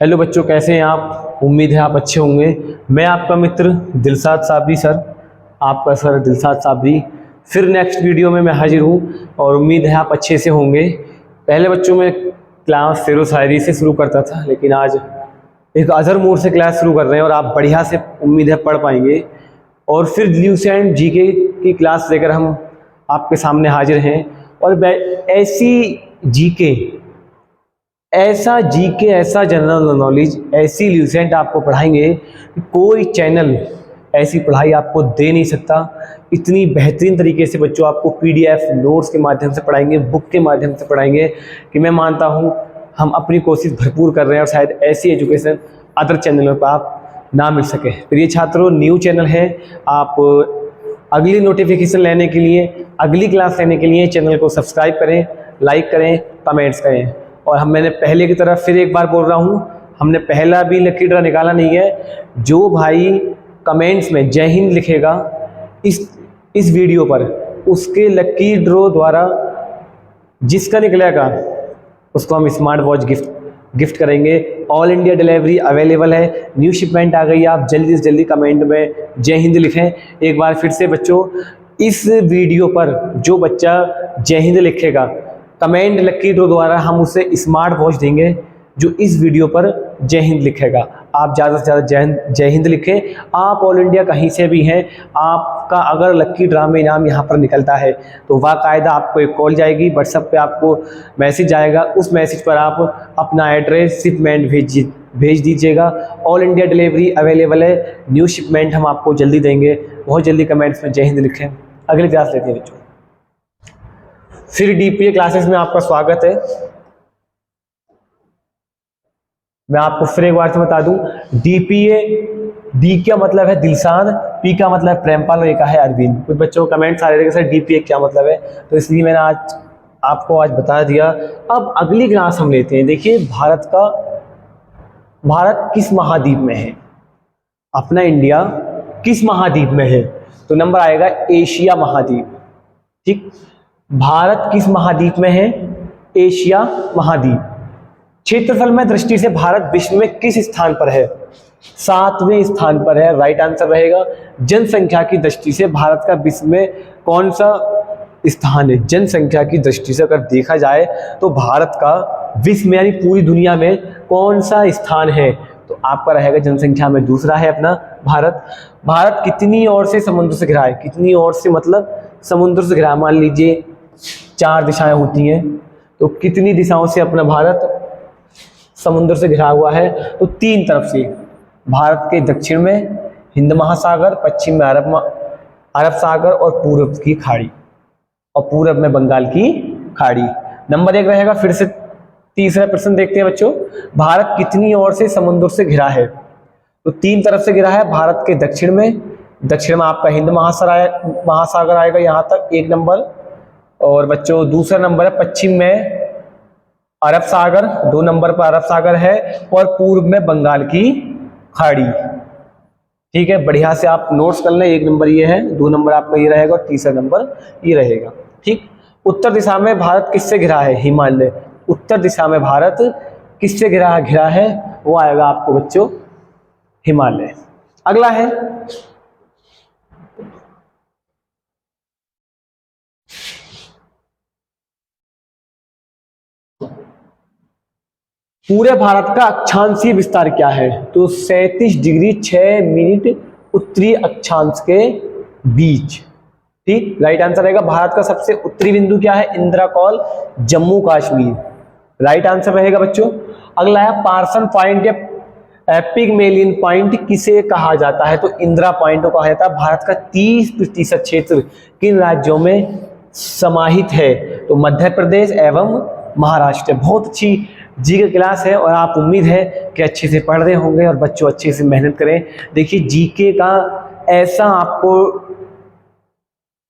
Hello बच्चों, कैसे हैं आप? उम्मीद है आप अच्छे होंगे। मैं आपका मित्र दिलशाद साबरी सर, आपका सर दिलशाद साबरी फिर नेक्स्ट वीडियो में मैं हाजिर हूँ और उम्मीद है आप अच्छे से होंगे। पहले बच्चों में क्लास शेरो शायरी से शुरू करता था, लेकिन आज एक अदर मोड से क्लास शुरू कर रहे हैं और आप बढ़िया से उम्मीद है पढ़ पाएंगे। और फिर न्यूज़ एंड जीके की क्लास लेकर हम आपके सामने हाजिर हैं। और ऐसी जीके, ऐसा जीके, ऐसा जनरल नॉलेज, ऐसी ल्यूसेंट आपको पढ़ाएंगे कि कोई चैनल ऐसी पढ़ाई आपको दे नहीं सकता। इतनी बेहतरीन तरीके से बच्चों आपको पीडीएफ नोट्स के माध्यम से पढ़ाएंगे, बुक के माध्यम से पढ़ाएंगे कि मैं मानता हूँ हम अपनी कोशिश भरपूर कर रहे हैं और शायद ऐसी एजुकेशन अदर चैनलों पर आप ना मिल सके। प्रिय छात्रों, न्यू चैनल है, आप अगली नोटिफिकेशन लेने के लिए, अगली क्लास लेने के लिए चैनल को सब्सक्राइब करें, लाइक करें, कमेंट्स करें। और मैंने पहले की तरह फिर एक बार बोल रहा हूँ, हमने पहला भी लकी ड्रा निकाला नहीं है। जो भाई कमेंट्स में जय हिंद लिखेगा इस वीडियो पर, उसके लकी ड्रॉ द्वारा जिसका निकलेगा उसको हम स्मार्ट वॉच गिफ्ट करेंगे। ऑल इंडिया डिलीवरी अवेलेबल है, न्यू शिपमेंट आ गई। आप जल्दी से जल्दी कमेंट में जय हिंद लिखें। एक बार फिर से बच्चों, इस वीडियो पर जो बच्चा जय हिंद लिखेगा कमेंट लकी ड्रॉ द्वारा हम उसे स्मार्ट वॉच देंगे। जो इस वीडियो पर जय हिंद लिखेगा, आप ज़्यादा से ज़्यादा जय हिंद लिखें। आप ऑल इंडिया कहीं से भी हैं, आपका अगर लकी ड्रा में इनाम यहाँ पर निकलता है तो बाकायदा आपको एक कॉल जाएगी, व्हाट्सएप पे आपको मैसेज आएगा। उस मैसेज पर आप अपना एड्रेस, शिपमेंट भेज दीजिएगा। ऑल इंडिया डिलीवरी अवेलेबल है, न्यू शिपमेंट हम आपको जल्दी देंगे। बहुत जल्दी कमेंट्स में जय हिंद लिखें। अगली क्लास लेते हैं बच्चों। फिर डीपीए क्लासेस में आपका स्वागत है। मैं आपको फिर एक बार से बता दूं, डीपीए, डी का मतलब है दिलशाद, पी का मतलब है प्रेमपाल और ए का है अरविंद। कुछ बच्चों को कमेंट्स आ रहे थे कि सर डीपीए क्या मतलब है, तो इसलिए मैंने आपको आज बता दिया। अब अगली क्लास हम लेते हैं। देखिए, भारत किस महाद्वीप में है? अपना इंडिया किस महाद्वीप में है? तो नंबर आएगा एशिया महाद्वीप। ठीक, भारत किस महाद्वीप में है? एशिया महाद्वीप। क्षेत्रफल में दृष्टि से भारत विश्व में किस स्थान पर है? 7वें स्थान पर है, राइट आंसर रहेगा। जनसंख्या की दृष्टि से भारत का विश्व में कौन सा स्थान है? जनसंख्या की दृष्टि से अगर देखा जाए तो भारत का विश्व में यानी पूरी दुनिया में कौन सा स्थान है? तो आपका रहेगा जनसंख्या में दूसरा है अपना भारत। भारत कितनी ओर से समुद्र से घिरा है? कितनी ओर से मतलब समुद्र से घिरा, मान लीजिए 4 दिशाएं होती हैं, तो कितनी दिशाओं से अपना भारत समुद्र से घिरा हुआ है? तो 3 तरफ से। भारत के दक्षिण में हिंद महासागर, पश्चिम में अरब सागर और पूर्व की खाड़ी, और पूर्व में बंगाल की खाड़ी। नंबर 1 रहेगा। फिर से तीसरा प्रश्न देखते हैं बच्चों, भारत कितनी ओर से समुद्र से घिरा है? तो 3 तरफ से घिरा है। भारत के दक्षिण में आपका हिंद महासागर आएगा यहाँ तक, 1 नंबर। और बच्चों दूसरा नंबर है पश्चिम में अरब सागर, 2 नंबर पर अरब सागर है, और पूर्व में बंगाल की खाड़ी। ठीक है, बढ़िया से आप नोट्स कर लें। 1 नंबर ये है, 2 नंबर आपका ये रहेगा और तीसरा नंबर ये रहेगा। ठीक, उत्तर दिशा में भारत किससे घिरा है? हिमालय। उत्तर दिशा में भारत किससे घिरा है? वो आएगा आपको बच्चों हिमालय। अगला है पूरे भारत का अक्षांशीय विस्तार क्या है? तो 37 डिग्री 6 मिनट उत्तरी अक्षांश के बीच। ठीक, राइट आंसर रहेगा। भारत का सबसे उत्तरी बिंदु क्या है? Indira call, Jammu Kashmir, right answer रहेगा बच्चों। अगला है पार्सन पॉइंट या पिगमेलियन पॉइंट किसे कहा जाता है? तो इंदिरा पॉइंट को कहा जाता है। भारत का 30% क्षेत्र किन राज्यों में समाहित है? तो मध्य प्रदेश एवं महाराष्ट्र। बहुत अच्छी जीके क्लास है और आप उम्मीद है कि अच्छे से पढ़ रहे होंगे और बच्चों अच्छे से मेहनत करें। देखिए, जीके का ऐसा आपको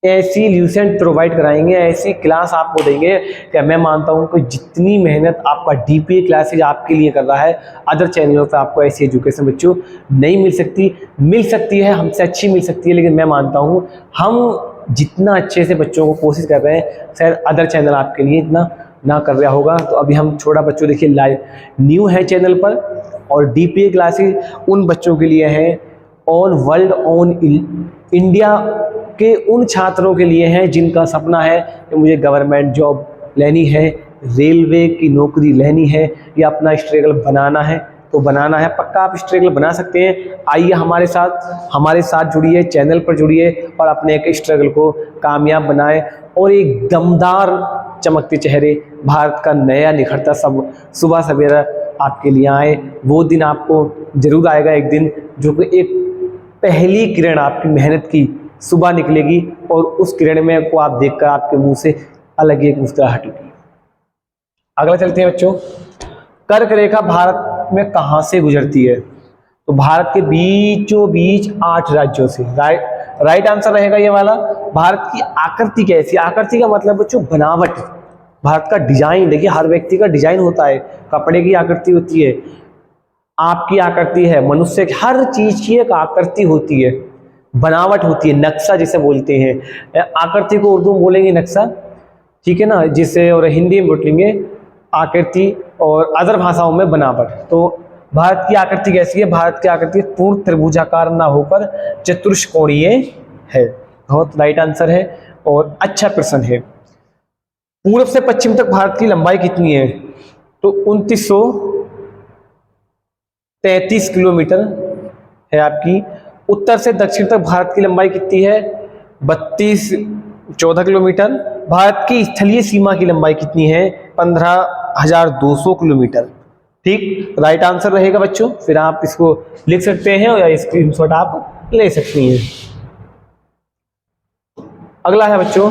ऐसी ल्यूसेंट प्रोवाइड कराएंगे, ऐसी क्लास आपको देंगे कि मैं मानता हूं कि जितनी मेहनत आपका डीपीए क्लासेज आपके लिए कर रहा है, अदर चैनलों पर आपको ऐसी एजुकेशन बच्चों नहीं मिल सकती है, हमसे अच्छी मिल सकती है, लेकिन मैं मानता हूं हम जितना अच्छे से बच्चों को कोशिश कर रहे हैं शायद अदर चैनल आपके लिए इतना ना कर रहा होगा। तो अभी हम छोटा बच्चों देखिए लाइव न्यू है चैनल पर, और डीपीए क्लासेस उन बच्चों के लिए है, ऑन वर्ल्ड ऑन इंडिया के उन छात्रों के लिए हैं जिनका सपना है कि मुझे गवर्नमेंट जॉब लेनी है, रेलवे की नौकरी लेनी है या अपना स्ट्रगल बनाना है। तो बनाना है, पक्का आप स्ट्रगल बना सकते हैं। आइए हमारे साथ जुड़िए, चैनल पर जुड़िए और अपने एक स्ट्रगल को कामयाब बनाएं और एक दमदार चमकते चेहरे, भारत का नया निखरता सब सुबह सवेरा आपके लिए आए। वो दिन आपको जरूर आएगा एक दिन, जो कि एक पहली किरण आपकी मेहनत की सुबह निकलेगी और उस किरण में को आप देखकर आपके मुंह से अलग ही एक मुस्कुराहट होगी। अगला चलते हैं बच्चों, कर्क रेखा भारत में कहाँ से गुजरती है? तो भारत के बीचों बीच 8 राज्यों से। राइट आंसर रहेगा ये वाला। भारत की आकृति कैसी? आकृति का मतलब बच्चों बनावट, भारत का डिजाइन। देखिए हर व्यक्ति का डिजाइन होता है, कपड़े की आकृति होती है, आपकी आकृति है, मनुष्य की, हर चीज की एक आकृति होती है, बनावट होती है, नक्शा जिसे बोलते हैं। आकृति को उर्दू में बोलेंगे नक्शा, ठीक है ना, जिसे और हिंदी में बोलेंगे आकृति और अदर भाषाओं में बनावट। तो भारत की आकृति कैसी है? भारत की आकृति पूर्ण त्रिभुजाकार ना होकर चतुष्कोणीय है। बहुत राइट आंसर है और अच्छा प्रश्न है। पूर्व से पश्चिम तक भारत की लंबाई कितनी है? तो 2933 किलोमीटर है आपकी। उत्तर से दक्षिण तक भारत की लंबाई कितनी है? 14 किलोमीटर। भारत की स्थलीय सीमा की लंबाई कितनी है? 15,200 किलोमीटर। ठीक, राइट आंसर रहेगा बच्चों। फिर आप इसको लिख सकते हैं या स्क्रीनशॉट आप ले सकती हैं। अगला है बच्चों,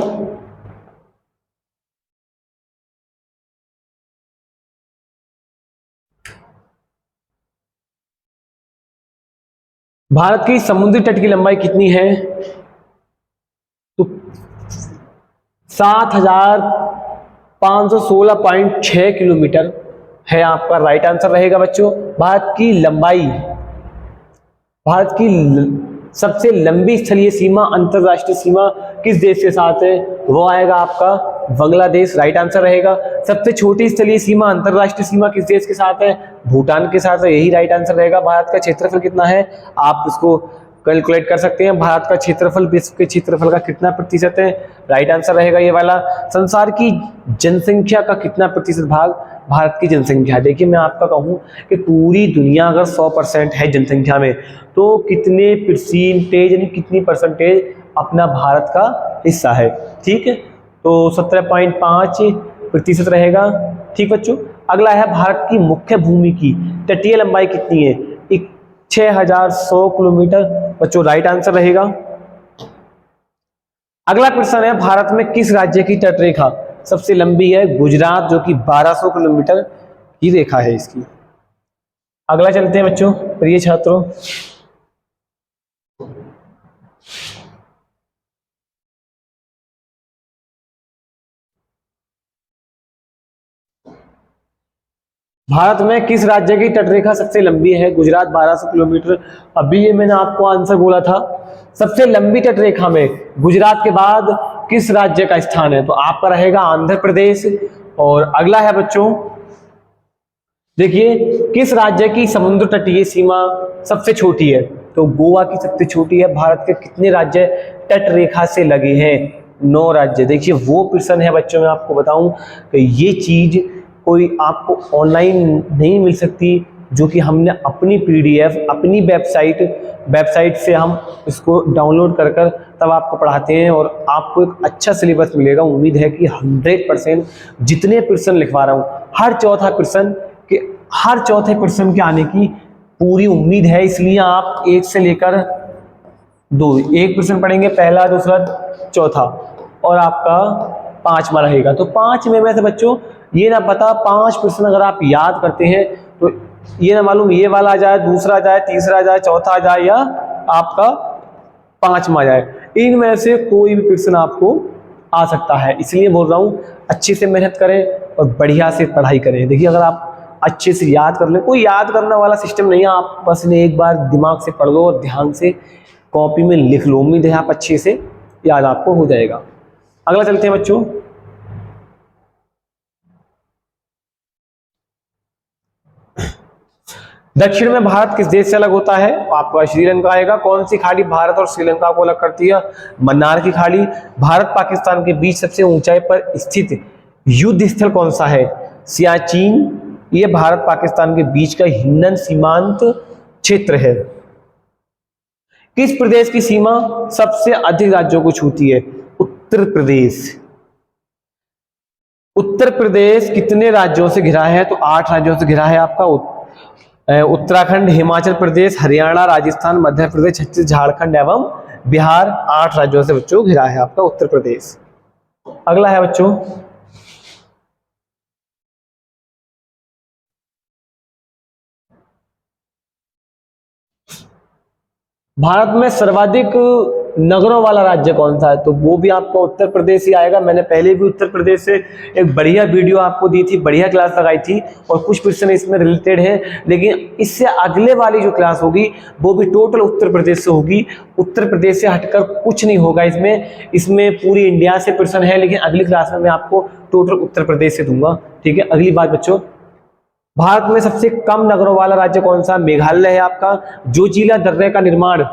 भारत की समुद्री तट की लंबाई कितनी है? तो 7,516.6 किलोमीटर है आपका राइट आंसर रहेगा बच्चों। भारत की लंबाई, भारत की सबसे लंबी स्थलीय सीमा, अंतरराष्ट्रीय सीमा किस देश के साथ है? वो आएगा आपका बांग्लादेश, राइट आंसर रहेगा। सबसे छोटी स्थलीय सीमा, अंतरराष्ट्रीय सीमा किस देश के साथ है? भूटान के साथ है, यही राइट आंसर रहेगा। भारत का क्षेत्रफल कितना है? आप इसको कैलकुलेट कर सकते हैं। भारत का क्षेत्रफल विश्व के क्षेत्रफल का कितना प्रतिशत है? राइट आंसर रहेगा ये वाला। संसार की जनसंख्या का कितना प्रतिशत भाग भारत की जनसंख्या? देखिए मैं आपका कहूँ कि पूरी दुनिया अगर 100% है जनसंख्या में, तो कितने परसेंटेज यानी कितनी परसेंटेज अपना भारत का हिस्सा है? ठीक है, तो 17.5% रहेगा। ठीक बच्चों, अगला है भारत की मुख्य भूमि की तटीय लंबाई कितनी है? 6,100 किलोमीटर बच्चों, राइट आंसर रहेगा। अगला प्रश्न है, भारत में किस राज्य की तटरेखा सबसे लंबी है? गुजरात, जो कि 1200 किलोमीटर की रेखा है इसकी। अगला चलते हैं बच्चों, प्रिय छात्रों, भारत में किस राज्य की तटरेखा सबसे लंबी है? गुजरात 1200 किलोमीटर। अभी ये मैंने आपको आंसर बोला था, सबसे लंबी तटरेखा में गुजरात के बाद किस राज्य का स्थान है? तो आपका रहेगा आंध्र प्रदेश। और अगला है बच्चों, देखिए किस राज्य की समुद्र तटीय सीमा सबसे छोटी है? तो गोवा की सबसे छोटी है। भारत के कितने राज्य तट रेखा से लगे हैं? 9 राज्य। देखिए वो प्रश्न है बच्चों, मैं आपको बताऊं कि ये चीज कोई आपको ऑनलाइन नहीं मिल सकती, जो कि हमने अपनी PDF अपनी वेबसाइट से हम इसको डाउनलोड कर तब आपको पढ़ाते हैं और आपको एक अच्छा सिलेबस मिलेगा। उम्मीद है कि 100% जितने प्रश्न लिखवा रहा हूँ, हर चौथे प्रश्न के आने की पूरी उम्मीद है। इसलिए आप 1 से लेकर 2 एक प्रश्न पढ़ेंगे, पहला, दूसरा, चौथा, और आपका 5वां रहेगा। तो 5 में से बच्चों ये ना पता 5 प्रश्न अगर आप याद करते हैं तो ये ना मालूम ये वाला आ जाए, दूसरा आ जाए, तीसरा आ जाए, चौथा आ जाए या आपका 5वां आ जाए, इनमें से कोई भी प्रश्न आपको आ सकता है। इसलिए बोल रहा हूँ अच्छे से मेहनत करें और बढ़िया से पढ़ाई करें। देखिए अगर आप अच्छे से याद कर ले, कोई याद करने वाला सिस्टम नहीं है, आप बस इन्हें एक बार दिमाग से पढ़ लो और ध्यान से कॉपी में लिख लो। उम्मीद है आप अच्छे से याद आपको हो जाएगा। अगला चलते हैं बच्चों, दक्षिण में भारत किस देश से अलग होता है? आपका श्रीलंका आएगा। कौन सी खाड़ी भारत और श्रीलंका को अलग करती है? मन्नार की खाड़ी। भारत पाकिस्तान के बीच सबसे ऊंचाई पर स्थित युद्ध स्थल कौन सा है? सियाचिन। ये भारत पाकिस्तान के बीच का हिंडन सीमांत क्षेत्र है। किस प्रदेश की सीमा सबसे अधिक राज्यों को छूती है? उत्तर प्रदेश। उत्तर प्रदेश कितने राज्यों से घिरा है? तो 8 राज्यों से घिरा है आपका। उत्तराखंड, हिमाचल प्रदेश, हरियाणा, राजस्थान, मध्य प्रदेश, छत्तीसगढ़, झारखंड एवं बिहार, 8 राज्यों से बच्चों घिरा है आपका उत्तर प्रदेश। अगला है बच्चों, भारत में सर्वाधिक नगरों वाला राज्य कौन सा है? तो वो भी आपका उत्तर प्रदेश ही आएगा। मैंने पहले भी उत्तर प्रदेश से एक बढ़िया वीडियो आपको दी थी, बढ़िया क्लास लगाई थी और कुछ क्वेश्चन इसमें रिलेटेड है, लेकिन इससे अगले वाली जो क्लास होगी वो भी टोटल उत्तर प्रदेश से होगी। उत्तर प्रदेश से हटकर कुछ नहीं होगा इसमें पूरी इंडिया से प्रश्न है, लेकिन अगली क्लास में मैं आपको टोटल उत्तर प्रदेश से दूंगा। ठीक है। अगली बात बच्चों, भारत में सबसे कम नगरों वाला राज्य कौन सा? मेघालय है आपका। जोजिला दर्रे का निर्माण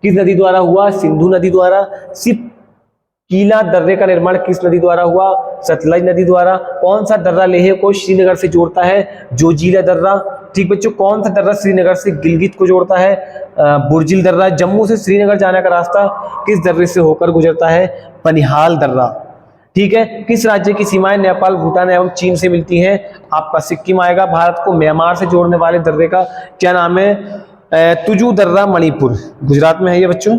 किस नदी द्वारा हुआ? सिंधु नदी द्वारा। सिपकीला दर्रे का निर्माण किस नदी द्वारा हुआ? सतलज नदी द्वारा। कौन सा दर्रा लेह को श्रीनगर से जोड़ता है? जोजिला दर्रा। ठीक बच्चों, कौन सा दर्रा श्रीनगर से गिलगित को जोड़ता है? बुर्जिल दर्रा। जम्मू से श्रीनगर जाने का रास्ता किस दर्रे से होकर गुजरता है? पनिहाल दर्रा। ठीक है। किस राज्य की सीमाएं नेपाल, भूटान एवं चीन से मिलती हैं? आपका सिक्किम आएगा। भारत को म्यांमार से जोड़ने वाले दर्रे का क्या नाम है? तुजू दर्रा, मणिपुर, गुजरात में है ये बच्चों।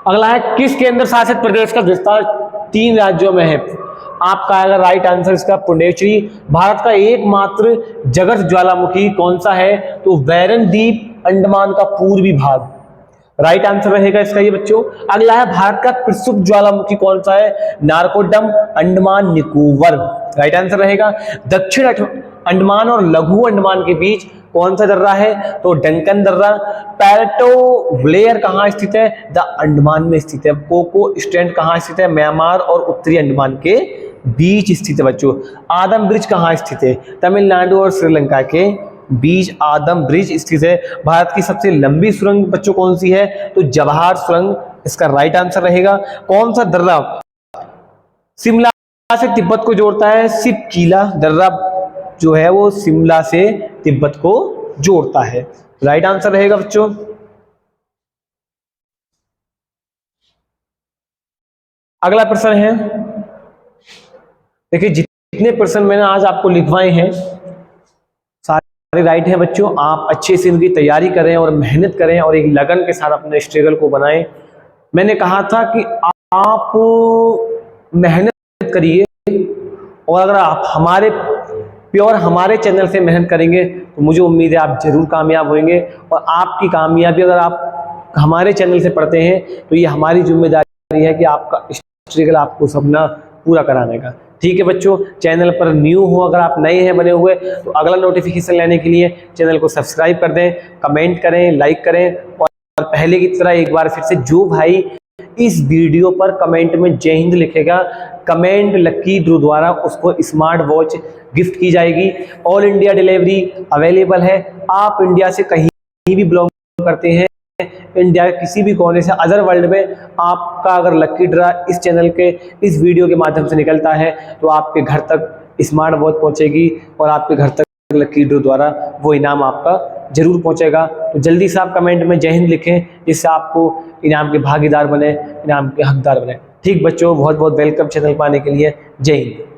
अगला है, किस केंद्र शासित प्रदेश का विस्तार 3 राज्यों में है? आपका आएगा राइट आंसर इसका पुंडुचेरी। भारत का एकमात्र जगत ज्वालामुखी कौन सा है? तो वैरन द्वीप, अंडमान का पूर्वी भाग। राइट आंसर रहेगा इसका ये बच्चों। अगला है, भारत का प्रसिद्ध ज्वालामुखी कौन सा है? नारकोडम, अंडमान निकोबर। राइट आंसर रहेगा। दक्षिण अंडमान और लघु अंडमान के बीच कौन सा दर्रा है? तो डंकन दर्रा। पैरेटो ब्लेयर कहाँ स्थित है? द अंडमान में स्थित है। कोको स्ट्रैंड कहाँ स्थित है? म्यांमार और उत्तरी अंडमान के बीच स्थित है बच्चों। आदम ब्रिज कहाँ स्थित है? तमिलनाडु और श्रीलंका के बीच आदम ब्रिज स्थित है। भारत की सबसे लंबी सुरंग बच्चों कौन सी है? तो जवाहर सुरंग इसका राइट आंसर रहेगा। कौन सा दर्रा शिमला से तिब्बत को जोड़ता है? सिपकीला दर्रा जो है वो शिमला से तिब्बत को जोड़ता है। राइट आंसर रहेगा बच्चों। अगला प्रश्न है, देखिए जितने प्रश्न मैंने आज आपको लिखवाए हैं सारे राइट है बच्चों। आप अच्छे से इनकी तैयारी करें और मेहनत करें और एक लगन के साथ अपने स्ट्रगल को बनाएं। मैंने कहा था कि आप मेहनत करिए और अगर आप हमारे चैनल से मेहनत करेंगे तो मुझे उम्मीद है आप जरूर कामयाब होंगे। और आपकी कामयाबी अगर आप हमारे चैनल से पढ़ते हैं तो ये हमारी जिम्मेदारी है कि आपका स्ट्रगल आपको सपना पूरा कराने का। ठीक है बच्चों, चैनल पर न्यू हो, अगर आप नए हैं बने हुए, तो अगला नोटिफिकेशन लेने के लिए चैनल को सब्सक्राइब कर दें, कमेंट करें, लाइक करें। और पहले की तरह एक बार फिर से जो भाई इस वीडियो पर कमेंट में जय हिंद लिखेगा, कमेंट लकी ड्रू द्वारा उसको स्मार्ट वॉच गिफ्ट की जाएगी। ऑल इंडिया डिलीवरी अवेलेबल है। आप इंडिया से कहीं भी बिलोंग करते हैं, इंडिया के किसी भी कोने से, अदर वर्ल्ड में, आपका अगर लकी ड्रा इस चैनल के इस वीडियो के माध्यम से निकलता है तो आपके घर तक स्मार्ट वॉच पहुंचेगी और आपके घर तक लकी ड्रा द्वारा वो इनाम आपका जरूर पहुंचेगा। तो जल्दी से आप कमेंट में जय हिंद लिखें, जिससे आपको इनाम के भागीदार बने, इनाम के हकदार बने। ठीक बच्चों, बहुत बहुत वेलकम चैनल पर आने के लिए। जय हिंद।